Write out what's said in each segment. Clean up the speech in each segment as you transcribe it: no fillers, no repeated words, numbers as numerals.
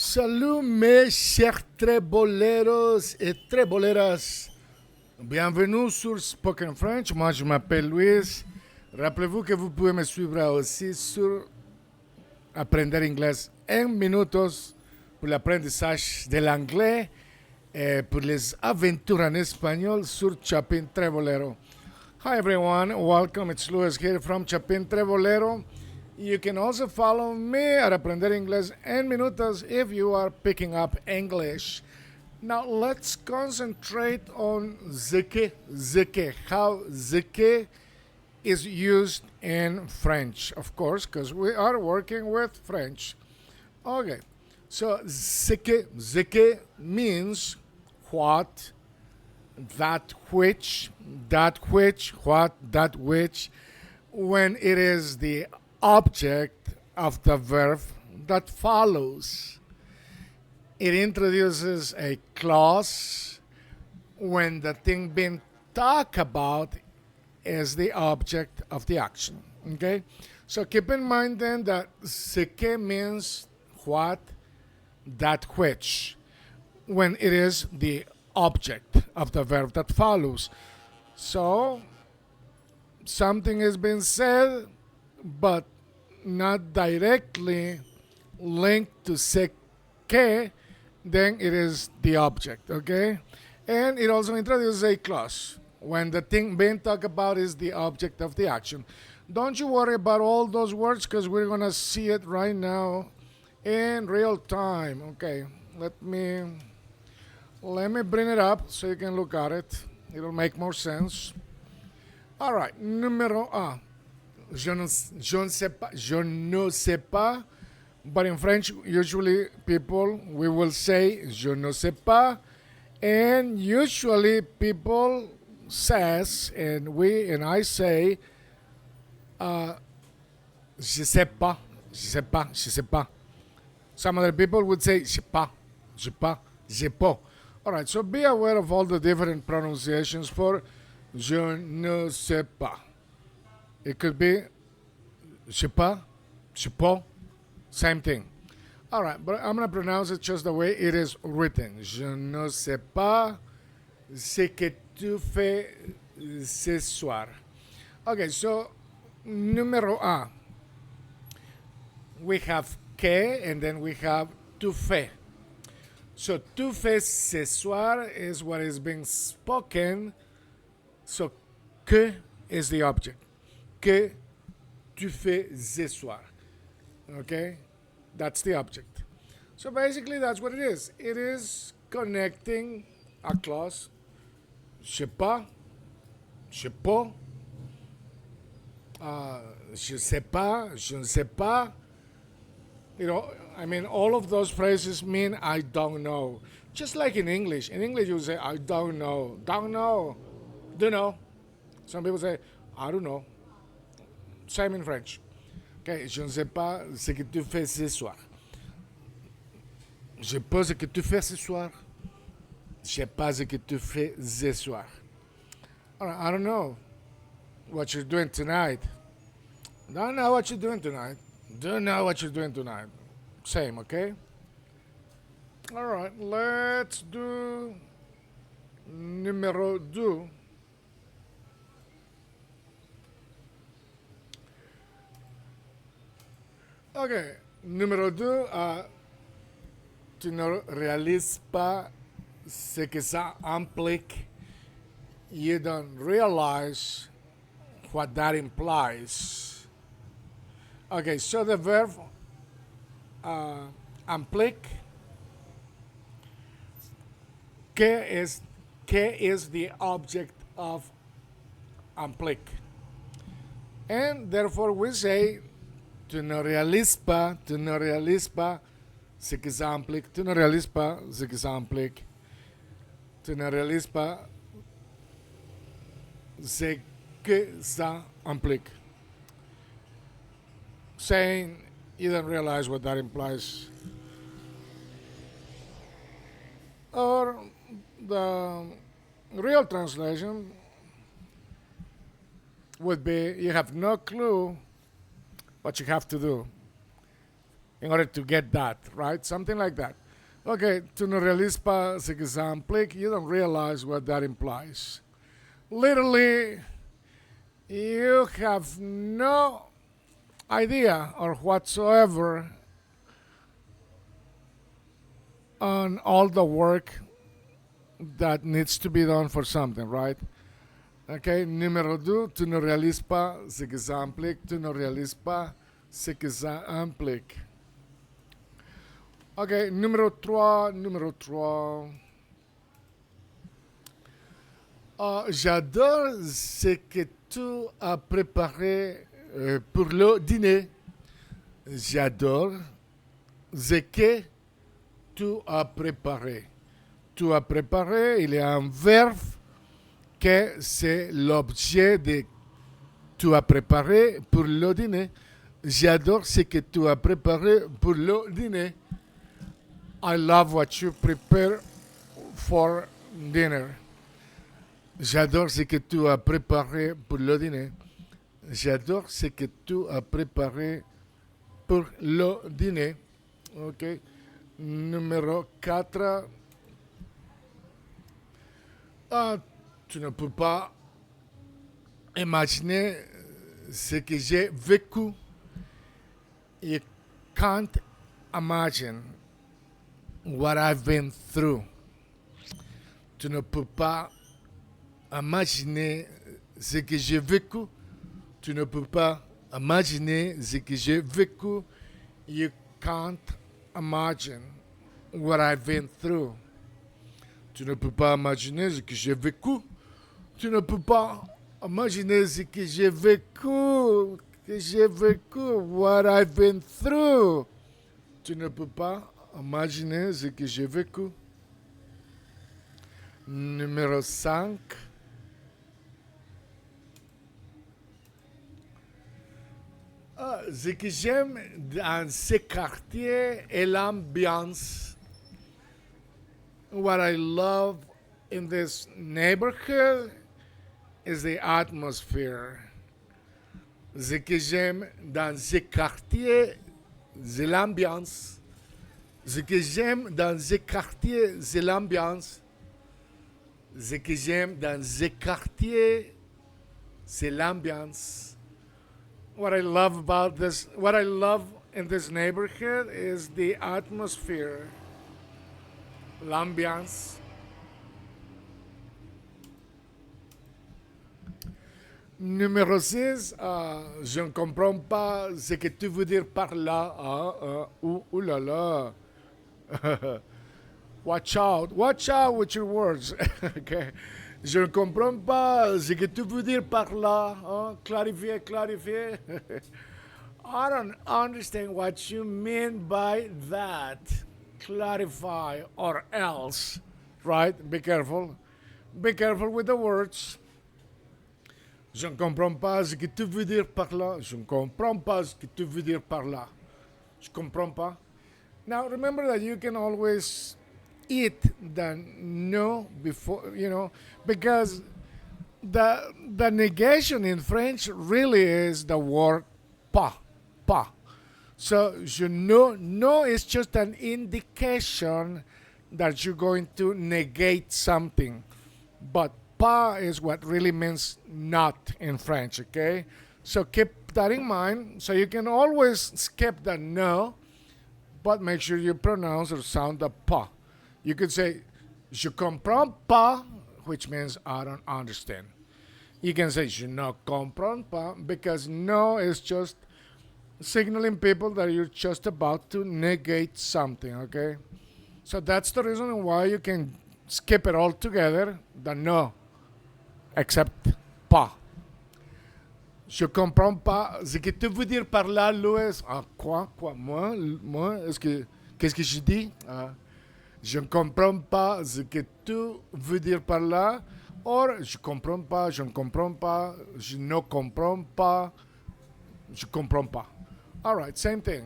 Salut mes chers tréboleros et tréboleras. Bienvenue sur Spoken French. Moi je m'appelle Luis. Rappelez-vous que vous pouvez me suivre aussi sur Aprender Inglés en minutos pour l'apprentissage de l'anglais et pour les aventures en espagnol sur Chapin Trebolero. Hi everyone, welcome. It's Luis here from Chapin Trebolero. You can also follow me at Aprender Inglés en Minutos if you are picking up English. Now let's concentrate on the how the is used in French, of course, because we are working with French. Okay, so the means what, that which, what, that which, when it is the object of the verb that follows. It introduces a clause when the thing being talked about is the object of the action. Okay? So keep in mind then that ce que means what, that which, when it is the object of the verb that follows. So something has been said but not directly linked to se que, then it is the object, okay? And it also introduces a clause when the thing being talked about is the object of the action. Don't you worry about all those words because we're going to see it right now in real time. Okay, let me bring it up so you can look at it. It'll make more sense. All right, numéro un. Je ne sais pas, but in French, usually people, we will say je ne sais pas, and usually people says, and I say, je sais pas, je sais pas, je sais pas. Some other people would say je pas, je pas, je pas. All right, so be aware of all the different pronunciations for je ne sais pas. It could be je pas, same thing. All right, but I'm going to pronounce it just the way it is written. Je ne sais pas ce que tu fais ce soir. Okay, so numéro un. We have que and then we have tu fais. So tu fais ce soir is what is being spoken. So que is the object. Que tu fais ce soir. Okay? That's the object. So basically that's what it is. It is connecting a clause. Je pas, je pas, je sais pas, je ne sais pas. You know, I mean, all of those phrases mean I don't know. Just like in English. In English you say I don't know. Don't know. Do know. Some people say I don't know. Same in French. Okay, je ne sais pas ce que tu fais ce soir. Je sais pas ce que tu fais ce soir. Je sais pas ce que tu fais ce soir. All right, I don't know what you're doing tonight. Don't know what you're doing tonight. Don't know what you're doing tonight. Same, okay? All right, let's do numéro 2. Ok, numéro 2, tu ne réalises pas ce que ça implique. You don't realize what that implies. Okay, so the verb implique, que is the object of implique. And therefore we say, tu ne réalises pas ce que ça implique. Tu ne réalises pas ce que ça implique. Tu ne réalises pas ce que ça implique. Saying you don't realize what that implies. Or the real translation would be you have no clue what you have to do. in order to get that, right? Something like that. Okay, tu ne réalises pas ce que ça implique. You don't realize what that implies. Literally, you have no idea or whatsoever on all the work that needs to be done for something, right? Okay, numéro 2, tu ne réalises pas ce que ça implique, tu ne réalises pas ce que ça implique. Ok, numéro 3, j'adore ce que tu as préparé pour le dîner. J'adore ce que tu as préparé. Tu as préparé, il y a un verbe que c'est l'objet de tu as préparé pour le dîner. J'adore ce que tu as préparé pour le dîner. I love what you prepare for dinner. J'adore ce que tu as préparé pour le dîner. J'adore ce que tu as préparé pour le dîner. Ok. Numéro 4. Tu ne peux pas imaginer ce que j'ai vécu. You can't imagine what I've been through. Tu ne peux pas imaginer ce que j'ai vécu. Tu ne peux pas imaginer ce que j'ai vécu. You can't imagine what I've been through. Tu ne peux pas imaginer ce que j'ai vécu. Tu ne peux pas imaginer ce que j'ai vécu. What I've been through. Tu ne peux pas imaginer ce que j'ai vécu. Numéro 5. Ce que j'aime dans ces quartiers est l'ambiance. What I love in this neighborhood is the atmosphere. Ce que j'aime dans ces quartiers, c'est l'ambiance. Ce que j'aime dans ces quartiers, c'est l'ambiance. Ce que j'aime dans ces quartiers, c'est l'ambiance. What I love in this neighborhood is the atmosphere, l'ambiance. Numéro 6, je ne comprends pas ce que tu veux dire par là. Ouh là là. Watch out with your words. Okay. Je ne comprends pas ce que tu veux dire par là. Clarifier. I don't understand what you mean by that. Clarify or else. Right? Be careful. Be careful with the words. Je ne comprends pas ce que tu veux dire par là. Je ne comprends pas ce que tu veux dire par là. Je comprends pas. Now remember that you can always eat the no before, because the negation in French really is the word pas. So no is just an indication that you're going to negate something, but pas is what really means not in French, okay? So keep that in mind. So you can always skip the no, but make sure you pronounce or sound the pas. You could say, je comprends pas, which means I don't understand. You can say, je ne comprends pas, because no is just signaling people that you're just about to negate something, okay? So that's the reason why you can skip it all together, the no, except pas. Je comprends pas ce que tu veux dire par là, Louis. Quoi? Moi? Qu'est-ce que je dis? Je ne comprends pas ce que tu veux dire par là. Or, je comprends pas, je ne comprends pas, je ne comprends pas, je comprends pas. All right, same thing.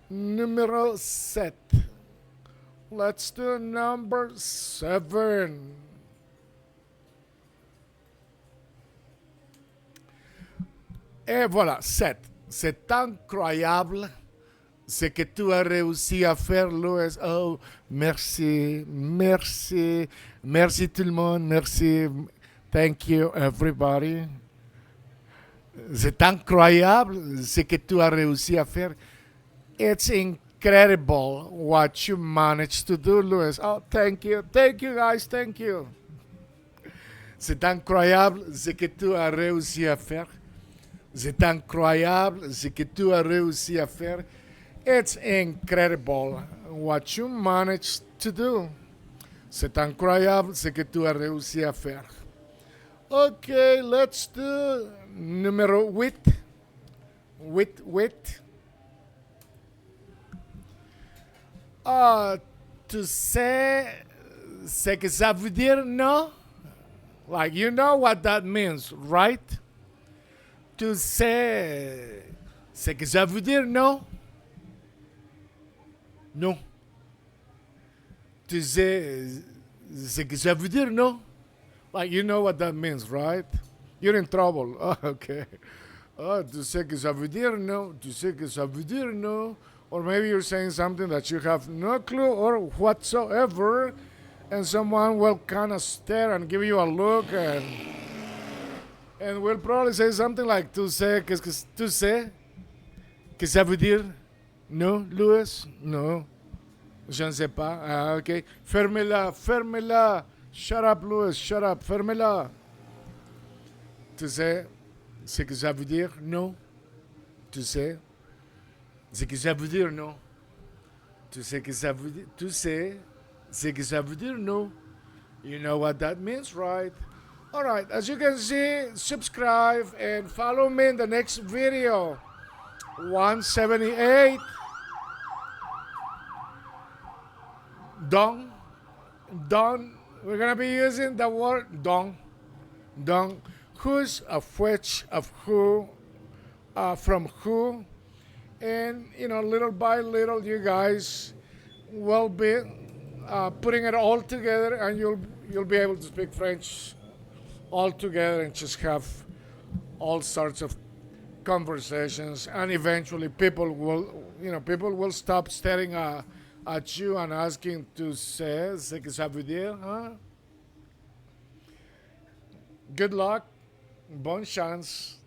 Numéro 7. Let's do number 7. Et voilà, 7. C'est incroyable ce que tu as réussi à faire, Louis. Oh, merci, merci, merci tout le monde, merci. Thank you, everybody. C'est incroyable ce que tu as réussi à faire. It's incredible what you managed to do, Louis. Oh, thank you, guys, thank you. C'est incroyable ce que tu as réussi à faire. C'est incroyable ce que tu as réussi à faire. It's incredible what you managed to do. C'est incroyable ce que tu as réussi à faire. Ok, let's do numéro 8. 8. Ah, tu sais ce que ça veut dire, non? Like, you know what that means, right? Tu sais ce que ça veut dire, non? Non. Tu sais ce que ça veut dire, non? Like, you know what that means, right? You're in trouble. Oh, okay. Oh, tu sais que ça veut dire, no? Tu sais que ça veut dire, no? Or maybe you're saying something that you have no clue or whatsoever, and someone will kind of stare and give you a look and will probably say something like, tu sais que ça veut dire, no, Louis? No. Je ne sais pas. Ah, ok. Fermez-la. Shut up, Louis. Shut up. Fermez-la. Tu sais ce que ça veut dire? Non. Tu sais ce que ça veut dire? Non. Tu sais que ça veut dire? Tu sais ce que ça veut dire? Non. You know what that means, right? Alright, as you can see, subscribe and follow me in the next video. 178. Dong. We're gonna be using the word dong. Who's, of which, of who, from who, and little by little, you guys will be putting it all together, and you'll be able to speak French all together and just have all sorts of conversations, and eventually people will stop staring at you and asking to say ce que ça veut dire, huh? Good luck, bonne chance.